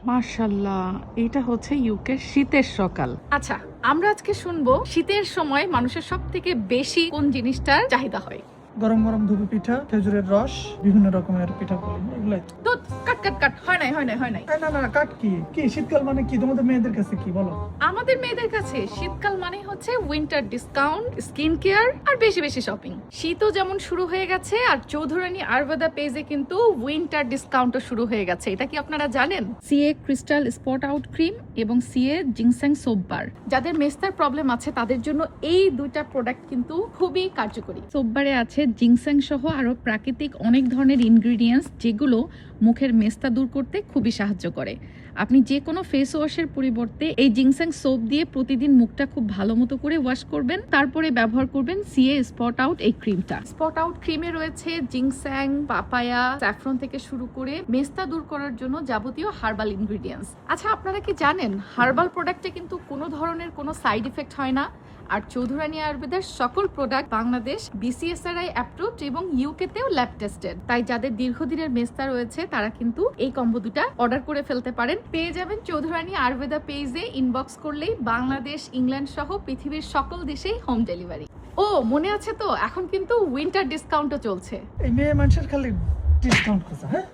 মাশাআল্লাহ, এটা হচ্ছে ইউকের শীতের সকাল। আচ্ছা, আমরা আজকে শুনবো শীতের সময় মানুষের সব থেকে বেশি কোন জিনিসটার চাহিদা হয়। গরম গরম ধুপি পিঠা, খেজুরের রস, বিভিন্ন রকমের পিঠাপুলি, এগুলাই। দুধ কাট কাট কাট হয় নাই হয় নাই হয় নাই। না না, কাট কি কি শীতকাল মানে কি তোমাদের মেয়েদের কাছে কি বলো? আমাদের মেয়েদের কাছে শীতকাল মানে হচ্ছে উইন্টার ডিসকাউন্ট, স্কিন কেয়ার আর বেশি বেশি শপিং। শীতও যেমন শুরু হয়ে গেছে, আর চৌধুরানী আয়ুর্বেদা পেজে কিন্তু উইন্টার ডিসকাউন্টও শুরু হয়ে গেছে। এটা কি আপনারা জানেন? CA crystal spot out cream এবং সিএ জিংস্যাং সোপ বার, যাদের মেস্তার প্রবলেম আছে তাদের জন্য এই দুইটা প্রোডাক্ট কিন্তু খুবই কার্যকরী। সোপ বারে আছে জিংস্যাং সহ আরো প্রাকৃতিক অনেক ধরনের ইনগ্রেডিয়েন্টস, যেগুলো মুখের মেস্তা দূর করতে খুবই সাহায্য করে। আপনি যে কোনো ফেস ওয়াশের পরিবর্তে এই জিংস্যাং সোপ দিয়ে প্রতিদিন মুখটা খুব ভালো মতো করে ওয়াশ করবেন, তারপরে ব্যবহার করবেন সিএ স্পট আউট এই ক্রিমটা। স্পট আউট ক্রিমে রয়েছে জিংস্যাং, পাপায়া, স্যাফরন থেকে শুরু করে মেস্তা দূর করার জন্য যাবতীয় হার্বাল ইনগ্রেডিয়েন্টস। আচ্ছা, আপনারা কি জানেন হার্বাল প্রোডাক্টে কিন্তু কোনো ধরনের কোনো সাইড ইফেক্ট হয় না? আর চৌধুরানী আয়ুর্বেদের সকল প্রোডাক্ট বাংলাদেশ বিসিএসআরআই অ্যাপ্রুভড এবং ইউকে তেও ল্যাব টেস্টেড। তাই যাদের দীর্ঘদিনের মেস্তা রয়েছে তারা কিন্তু এই কম্বো দুটা অর্ডার করে ফেলতে পারেন। পেয়ে যাবেন চৌধুরানী আয়ুর্বেদা পেজে, ইনবক্স করলেই বাংলাদেশ, ইংল্যান্ড সহ পৃথিবীর সকল দেশেই হোম ডেলিভারি। ও মনে আছে তো, এখন কিন্তু উইন্টার ডিসকাউন্টও চলছে। এই মেয়ে মানুষের খালি ডিসকাউন্ট খোঁজা, হ্যাঁ?